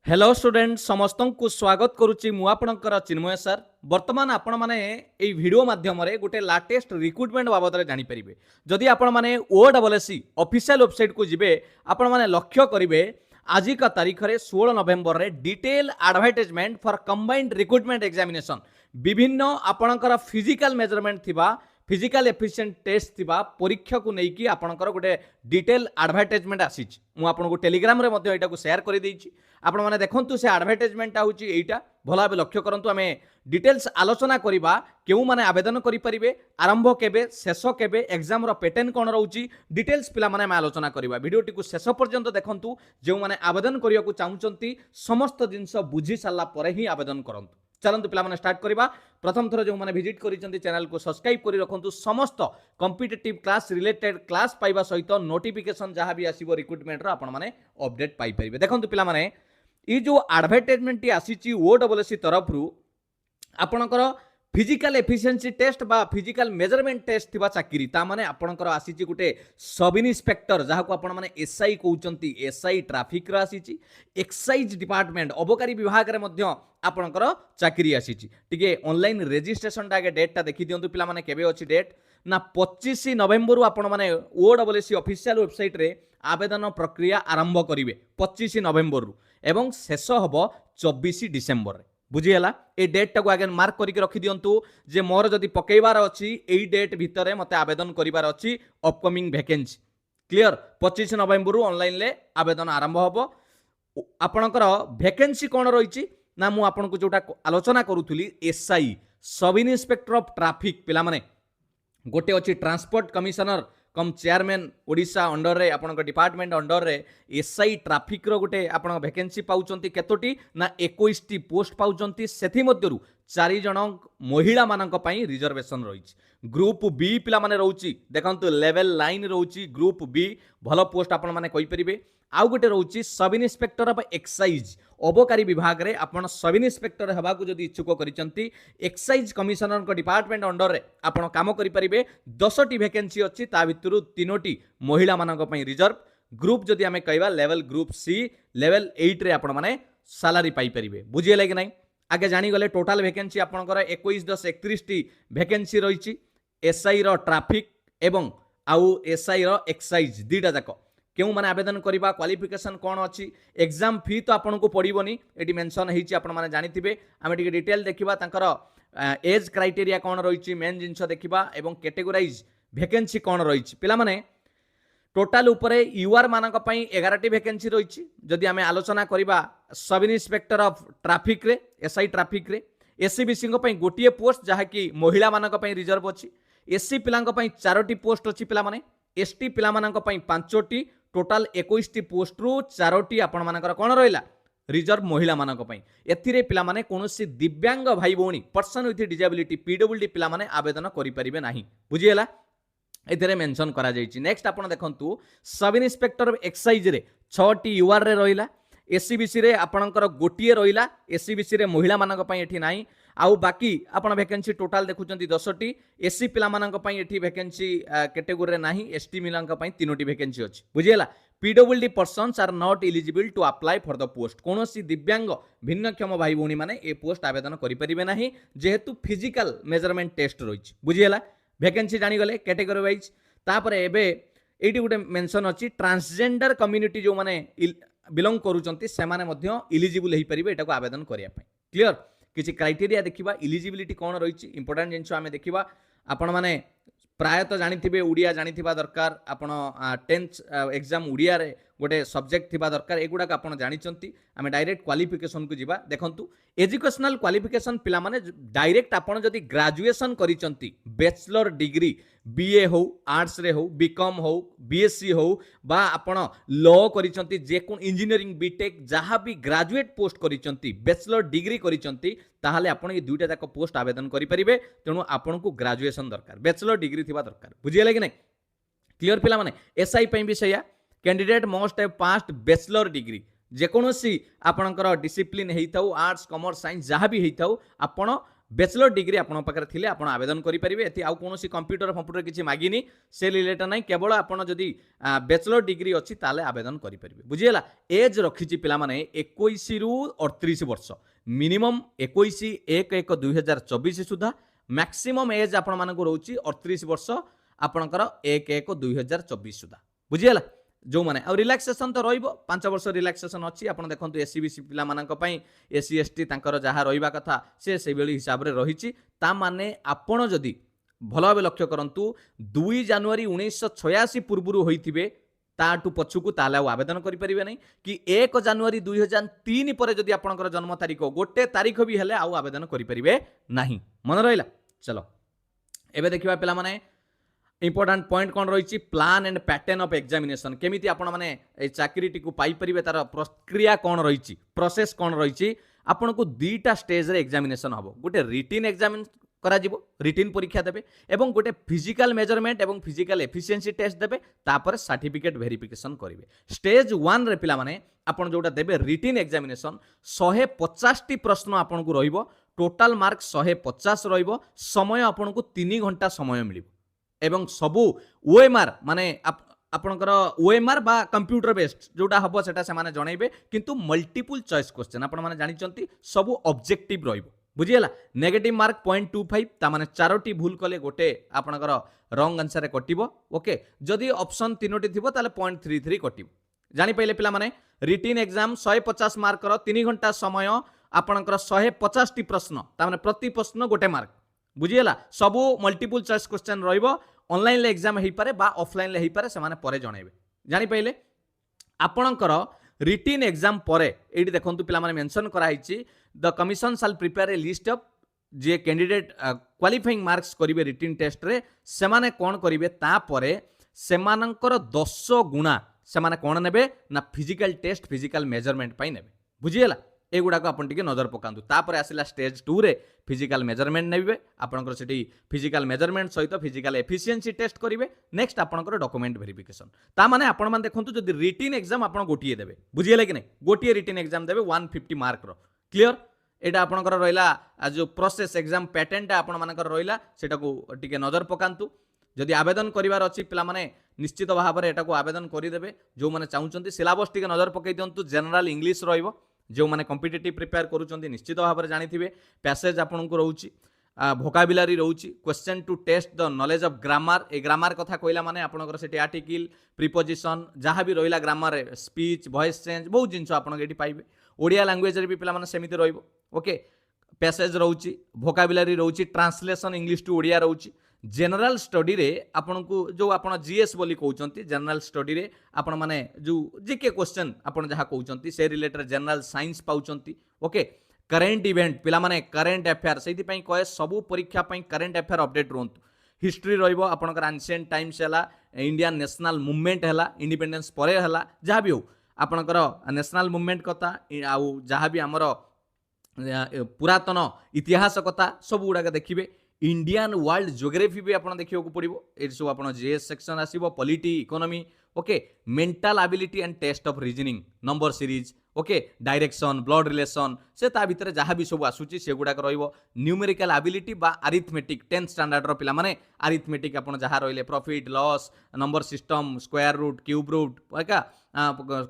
Hello student समस्त को स्वागत करुच्ची मु आपणकर चिन्मय सर। वर्तमान आपण माने एई वीडियो माध्यम रे गोटे लाटेस्ट रिक्रुटमेंट बाबद रे जानि परिबे। जदि आपण माने OSSC ऑफिशियल वेबसाइट को जिबे आपण माने लक्ष्य करिवे आज का तारीख रे 16 नवेम्बर रे detail advertisement for combined recruitment examination विभिन्न आपणकर फिजिकल मेजरमेंट थिबा फिजिकल एफिशिएंट टेस्ट थिबा परीक्षा को नेकी आपणकर गोटे डिटेल एडवर्टाइजमेंट आसीच मु आपनको टेलीग्राम रे मध्ये एटा को शेयर करि देइछि। आपण माने देखंतु से एडवर्टाइजमेंट होची एटा भला भाबे लक्ष्य करंतु। आमे डिटेल्स आलोचना करिबा केउ माने आवेदन करि परिबे, आरंभ केबे, शेष केबे, एग्जाम रो पैटर्न कोन रहउची, डिटेल्स पिला माने आमे आलोचना करिबा। वीडियोटी को शेष पर्यंत देखंतु। जेउ माने आवेदन करिया को चाहुचंती समस्त जिंस बुझी साला परे ही आवेदन करंतु। चलंतु पिला माने स्टार्ट करिबा। प्रथम थर जो माने विजिट करिसंती चैनल को सब्सक्राइब करि रखंतु। समस्त कॉम्पिटिटिव क्लास रिलेटेड क्लास पाइबा सहित नोटिफिकेशन जहां भी आसीबो रिक्रुटमेंट रो आपण माने अपडेट पाई परिबे। देखंतु पिला माने ये जो एडवर्टाइजमेंट आसी OSSC तरफ आपणकर फिजिकल एफिशिएंसी टेस्ट बा फिजिकल मेजरमेंट टेस्ट थिबा चाकरी ता माने आपणकर आसी गोटे सब इन्स्पेक्टर जहाँ को आपण माने एसआई कहउचंती, एसआई ट्रैफिक रो आसी एक्साइज डिपार्टमेंट अबकारी विभाग रे मध्य आपणकर चाकरी आसी टिके ऑनलाइन रजिस्ट्रेशन टागे डेट टा देखि दियंतु पिला माने केबे अछि डेट ना 25 नवेम्बर रु आपण माने OSSC ऑफिशियल वेबसाइट रे आवेदन प्रक्रिया आरंभ करिवे 25 नवेम्बर रु एवं शेष हबो 24 डिसेम्बर रे। बुझीला ए डेट टाको आगे मार्क करके रखि दियंतु जे मोर जदि पकेइबार अछि एई डेट भितरे मते आवेदन करिबार अछि अपकमिंग वैकेंसी। क्लियर 25 नवेम्बर रु ऑनलाइन ले आवेदन आरंभ हबो। आपणकर वैकेंसी कोन रहिछि ना मु आपनको जोटा आलोचना करूथुली SI sub inspector of traffic पिला माने गोटे अछि transport commissioner cum chairman Odisha under रे आपण डिपार्टमेंट अंडर रे एसआई ट्रैफिक रो गोटे आपण वैकेंसी पाउचंती केतोटी ना 21 टी पोस्ट पाउचंती। सेथि मध्यरु 4 जण महिला मानक पई रिजर्वेशन रहिछि। ग्रुप बी पिला माने रहउछि देखंतु लेवल लाइन रहउछि ग्रुप बी भलो पोस्ट आपण माने कहि परिबे। आउ गोटे रहउछि सब इन्स्पेक्टर ऑफ एक्साइज अबकारी विभाग रे आपण सब इन्स्पेक्टर हेबा को जदि इच्छुक करिसंती एक्साइज कमिशनर को डिपार्टमेंट अंडर रे आपण काम करि परिबे। 10 टी वैकेंसी अछि ता भितरु 3 टी महिला मानक पई रिजर्व। ग्रुप जदि हमें कहबा लेवल ग्रुप सी लेवल 8 रे आपण माने सैलरी पाई परिबे। बुझियले कि नहीं आगे जानी गले टोटल वैकेंसी आपनकर 21 10 31 टी वैकेंसी रहिछि एसआई रो ट्रैफिक एवं आउ एसआई रो एक्साइज दीटा जाक केउ माने आवेदन करिबा क्वालिफिकेशन कोन अछि एग्जाम फी तो आपन को पड़िबोनी एटी मेंशन हेछि आपण माने जानिथिबे। आमे टिके डिटेल देखिबा तांकर एज क्राइटेरिया कोन रहिछि मेन जिंस देखिबा एवं कैटेगराइज वैकेंसी कोन रहिछि। पिला माने टोटल उपरे यूआर मानक पई 11 टी वैकेंसी रहिछि। जदि आमे आलोचना करिबा सब इन्स्पेक्टर ऑफ ट्रैफिक रे एसआई ट्रैफिक रे एससीबीसी को पई गोटिए पोस्ट जहा कि महिला मानक पई रिजर्व अछि। एससी पिलांक पई 4 टी पोस्ट अछि पिला माने एसटी पिला मानक पई 5 टी टोटल 21 टी पोस्ट रु 4 टी आपण मानकर कोन रहिला रिजर्व महिला मानक पई। एथिरे पिला माने कोनोसी दिव्यांग भाई भौणी पर्सन विथ डिसेबिलिटी पीडब्ल्यूडी पिला माने आवेदन करि परिबे नाही। बुझियला एथिरे मेंशन करा जायछि। नेक्स्ट आपण देखंतु सब इन्स्पेक्टर ऑफ एक्साइज रे 6 टी यूआर रे रहिला। एससीबीसी रे आपणकर गोटिए रहिला। एससीबीसी रे महिला मानक पई एठी नाही। आउ बाकी आपण वैकेंसी टोटल देखुचंती 10 टी एससी पिला मानक पई एठी वैकेंसी कैटेगरी रे नाही। एसटी मिलांक पई 3 टी वैकेंसी अछि। बुझियला PWD persons are not eligible to apply for the post कोनोसी दिव्यांग भिन्नक्षम भाई भौणी माने ए पोस्ट आवेदन करि परिबे नाही जेहेतु फिजिकल मेजरमेंट टेस्ट रहिछि। बुझियला वैकेंसी जानि गले कैटेगरी वाइज। तापरे एबे एठी गुटे मेंशन अछि ट्रांसजेंडर कम्युनिटी जो माने बिलोंग करूचंती से माने मध्य एलिजिबल हेई परिबे एटा को आवेदन करिया पई। क्लियर किछि क्राइटेरिया देखिबा एलिजिबिलिटी कोन रहिछि इंपोर्टेंट जिंस आमे देखिबा। आपण माने प्रायतः जानिथिबे उड़िया जानिथिबा दरकार आपण 10th एग्जाम उड़िया रे गोटे सब्जेक्ट थिबा दरकार एगुडा का आपण जानिचंती। आमे डायरेक्ट क्वालिफिकेशन को जिबा देखंतु एजुकेशनल क्वालिफिकेशन पिला माने डायरेक्ट आपण जदि ग्रेजुएशन करिचंती बैचलर डिग्री बीए हो आर्ट्स रे हो बीकॉम हो बीएससी हो बा आपण लॉ करिचंती जे कोन इंजीनियरिंग बीटेक जहां भी ग्रेजुएट पोस्ट करिचंती बैचलर डिग्री करिचंती ताहाले आपण ए दुईटा जाक पोस्ट आवेदन करि परिबे। तेणु आपण को ग्रेजुएशन दरकार बैचलर डिग्री थिबा दरकार। बुझियले कि नै क्लियर पिला माने एसआई पई भी सया candidate must have passed bachelor degree जेकोसी आपणकर डिसिप्लिन हेइथाउ आर्ट्स कॉमर्स साइंस जहाँ भी हेइथाउ आपण बैचलर डिग्री आपण पाखे थिले आपण आवेदन करेंगे। एति आउ कौन कंप्यूटर फंप्यूटर किसी मागिनी से रिलेटेड ना केवल आपण जदि बैचलर डिग्री अच्छी ताले आवेदन करेंगे। बुझीगला एज रखी पिला माने 21 रु 38 वर्ष मिनिमम 21/1/2024 सुधा मैक्सिमम एज आपण मानक रोची 38 वर्ष आपणकर 1/1/2024 सुधा बुझीगला। जो माने और रिलैक्सेशन तो रहिबो 5 वर्ष रिलैक्सेशन अच्छी आपण देखंतु एससी बीसी पिला मानक पई एससी एसटी तांकर जहा रहिबा कथा से बेली हिसाब रे रहिची ता माने आपण जदी भल भाव लक्ष्य करंतु 2 जनवरी 1986 पूर्वरु होइथिबे ताटू पछुकू ताले आवेदन करि परिबे नै कि 1 जनवरी 2003 पर जदी आपणकर जन्म तारीख गोटे तारीख भी हेले आउ आवेदन करि परिबे नाही। मन रहिला। चलो एबे देखिबा पिला माने इंपोर्टेंट पॉइंट कौन रही plan and pattern of examination केमिति आपण माने चाकरीटी को पाई परिबे तार प्रक्रिया कौन रही प्रोसेस कौन रही आपण को दुईटा स्टेज रे एग्जामिनेशन हबो। गोटे रिटिन एग्जामिन करा जिवो रिटिन परीक्षा देबे एवं गोटे फिजिकल मेजरमेंट एवं फिजिकल एफिशिएंसी टेस्ट देबे तापर सर्टिफिकेट वेरिफिकेशन करिवे। स्टेज 1 रे पिला माने आपण जोटा देबे रिटिन एग्जामिनेशन 150 टी प्रश्न आपण को रहिबो टोटल मार्क 150 रहिबो समय आपण को 3 घंटा समय मिलिबो एवं सबू ओएमआर माने आपणकर ओएमआर बा कंप्यूटर बेस्ड जोटा हबो सेटा से माने जणैबे किंतु मल्टीपल चॉइस क्वेश्चन आपण माने जानि चंती सबू ऑब्जेक्टिव रहिबो। बुझियला नेगेटिव मार्क 0.25 ता माने 4टी भूल कले गोटे आपणकर रॉन्ग आंसर रे कटिबो। ओके जदी ऑप्शन 3टी थिबो ताले 0.33 कटिबो। जानि पहिले पिला माने रिटिन एग्जाम 150 मार्क रो 3 घंटा समय आपणकर 150 टी प्रश्न ता माने प्रति प्रश्न गोटे मार्क। बुझीगला सबू मल्टीपल चॉइस क्वेश्चन रहिबो ऑनलाइन ले एग्जाम हेई पारे बा ऑफलाइन ले हेई पारे से माने परे जणैबे। जानि पहिले आपणकर रिटिन एग्जाम परे एडी देखंतु पिला माने मेंशन करा हिची the commission shall prepare a list of J candidate qualifying marks करिवे रिटिन टेस्ट रे से माने कोन करिवे ता परे से मानकर 10 गुणा से माने कोन नेबे ना फिजिकल टेस्ट फिजिकल मेजरमेंट पई नेबे। बुझीगला एगुड़ा को आपण टिके नजर पकांतु। तापर आसिला स्टेज 2 रे फिजिकल मेजरमेंट नेबे आपनकर सेठी फिजिकल मेजरमेंट सहित फिजिकल एफिशिएंसी टेस्ट करिवे। नेक्स्ट आपनकर डॉक्यूमेंट वेरिफिकेशन ता माने आपण मान देखंतु जदी रिटिन एग्जाम आपण गोटिए देबे बुझियले कि नै गोटिए रिटिन एग्जाम देबे 150 मार्क रो क्लियर एटा आपनकर रहिला जो प्रोसेस एग्जाम पैटर्न आपण मानकर रहिला सेटा को टिके नजर पकांतु। जदि आवेदन करिवार अछि पिला माने निश्चित भाव रे एटा को आवेदन करि देबे। जो माने चाहुचंती सिलेबस टिके नजर पकई दियंतु जनरल इंग्लिश रहिबो जो माने कॉम्पिटिटिव प्रिपेयर करूचंती निश्चित भाव में जानिथिबे पैसेज आपन को रहउची भोकाबुलारी रहउची question to test the knowledge of grammar ए ग्रामर कथा कहला माने आपनकर सेठी आर्टिकल प्रीपोजिशन जहां भी रहिला ग्रामर रे स्पीच वॉइस चेंज बहुत जिंस आपन एठी पाइबे। ओडिया लैंग्वेज रे भी पिला माने सेमिति रहइबो। ओके पैसेज रहउची भोकाबुलारी रहउची ट्रांसलेशन इंग्लिश टू ओडिया रहउची। जनरल स्टडी रे आपन को जो आपन जीएस बोली कहउचंती जनरल स्टडी रे आपन माने जो जीके क्वेश्चन आपन जहा कहउचंती से रिलेटेड जनरल साइंस पाउचंती। ओके करेंट इवेंट पिला माने करेंट अफेयर सेति पई कहे सबु परीक्षा पई करेंट अफेयर अपडेट रहंतु। हिस्ट्री रहिबो आपनकर एंशिएंट टाइम्स हला इंडियन नेशनल मूवमेंट हला इंडिपेंडेंस परे हला जहा भी हो आपनकर नेशनल मूवमेंट कथा आउ जहा भी हमर पुरातन इतिहास कथा सब गुडा देखिबे। इंडियन वर्ल्ड ज्योग्राफी भी आपन देखियो को पड़िबो ए सब आपन जीएस सेक्शन आसीबो polity economy. Okay mental ability and test of reasoning number series. Okay direction blood relation से ता भीतर जहाँ भी सब आसुची से गुडाक रहिबो। न्यूमेरिकल एबिलिटी बा अरिथमेटिक 10th स्टैंडर्ड रो पिला माने अरिथमेटिक आपन जहाँ रहिले profit loss number system square root cube root एका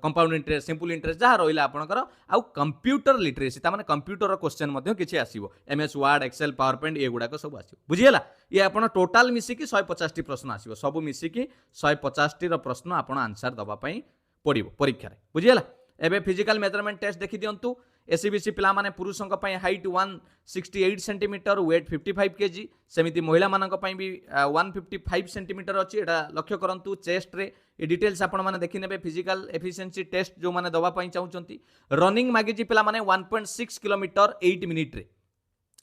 कंपाउंड इंटरेस्ट सिंपल इंटरेस्ट जहाँ रहिला आपनकर आउ कंप्यूटर लिटरेसी ता माने कंप्यूटर क्वेश्चन मध्ये किछि आसीबो MS Word Excel PowerPoint ए गुडाक सब आसीबो। बुझियला ये आपन टोटल मिसी की 150 टी प्रश्न आसीबो सब मिसी की 150 टी रो प्रश्न आपन आंसर दबा पई पड़िबो परीक्षा रे। बुझियला एबे फिजिकल मेजरमेंट टेस्ट देखि दियंतु। एससीबीसी पिला माने पुरुषंक पई हाइट 168 सेंटीमीटर वेट 55 केजी सेमिति महिला मानक पई भी 155 सेंटीमीटर अछि एटा लक्ष्य करंतु। चेस्ट रे ए डिटेल्स आपण माने देखि नेबे फिजिकल एफिशिएंसी टेस्ट जो माने दबा पई चाहुचंती। रनिंग मागिजी पिला माने 1.6 किलोमीटर 8 मिनिट रे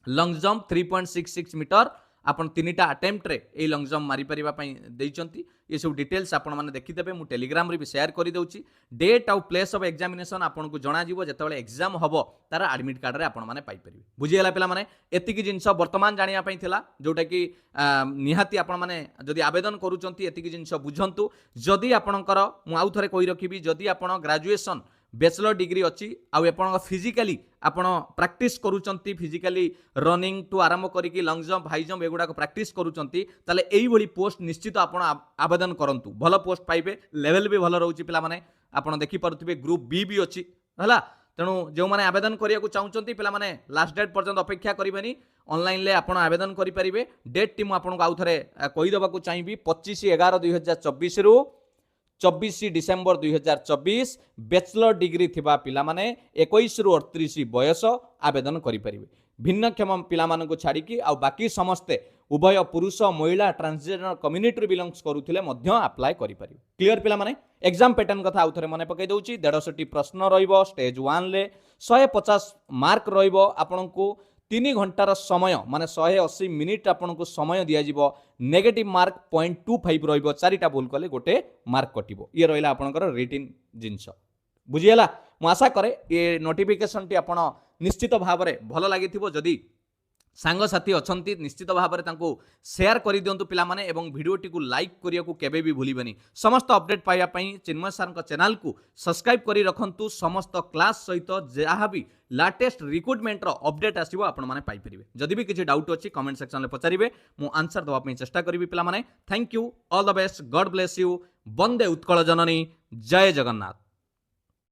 लॉन्ग जंप 3.66 मीटर आपन 3टा अटेम्प्ट रे ए लॉन्ग जंप मारी परिबा पई देइचंती। ये सब डिटेल्स आपण माने देखि देबे मु टेलीग्राम रे भी शेयर करि दउची। डेट और प्लेस ऑफ एग्जामिनेशन आपण को जणा जीवो जेतेबेले एग्जाम हबो तार एडमिट कार्ड रे आपण माने पाई परिबे। बुझियला पिला माने एतिकी जिंस वर्तमान जानिया पई थिला जोटा कि निहाती आपण माने जदि आवेदन करूचंती एतिकी जिंस बुझंतु। जदि आपणकर मु आउ थरे कहि रखिबी जदि आपण ग्रेजुएशन बैचलर डिग्री अच्छी आउ फिजिकाली आपण प्रैक्टिस करूचंती फिजिकाली रनिंग टू आरंभ करिकी लंग जंप हाई जंप एगुडा प्रैक्टिस करूचंती ताले एई भली पोस्ट निश्चित आपण आवेदन करंतु भल पोस्ट पाइबे लेवल भी भल रहउची पिला माने आपण देखि पारुथिबे ग्रुप बी भी अच्छी हला तेणु जो मैंने आवेदन करिया चाहूँगी पिला माने लास्ट डेट पर्यंत अपेक्षा करेंगे ऑनलाइन ले आपण आवेदन करेंगे डेट टी मुझे आउ थे कहीदेवाक चाहिए 25/11/2024 रु 24 डिसेम्बर 2024 बैचलर डिग्री थिबा पिला माने 21 रु 38 बयस आवेदन करेंगे भिन्नक्षम पिला मानकु छाड़िकी आ बाकी समस्ते उभय पुरुष महिला ट्रांसजेंडर कम्युनिटी बिलंग्स करुथिले मध्य अप्लाई करि परिबे क्लियर पिला माने एग्जाम पैटर्न कथा आउ थरे मने पकई दउची 150 प्रश्न रहिबो स्टेज 1 ले 150 मार्क रहिबो आपनकु 3 घंटार समय माने 180 मिनिट आपनकु समय दिया जिवो नेगेटिव मार्क 0.25 रहिबो चारिटा भूल कले गोटे मार्क कटिबो ये रहिला आपनकर रिटिन जिंस बुझियला मु आशा करे ये नोटिफिकेशन टी आपण निश्चित भाव में भल लगी जदि सांगसाथी अच्छी निश्चित भाव में शेयर कर दिंतु पिला माने एवं भिडियोटी को लाइक करिया को केबे भी भूलिबेनी समस्त अपडेट पाइबा चिन्मय सार चैनल को सब्सक्राइब करी रखंतु समस्त क्लास सहित जहाँ भी लाटेस्ट रिक्रुटमेंट रो अपडेट आसीबो आपण माने पाई परिबे जदि भी किछि डाउट अछि कमेंट सेक्शन में पचारिबे मु आंसर दवा पई चेष्टा करिबी पिला माने thank you all the best God bless you वंदे उत्कल जननी जय जगन्नाथ।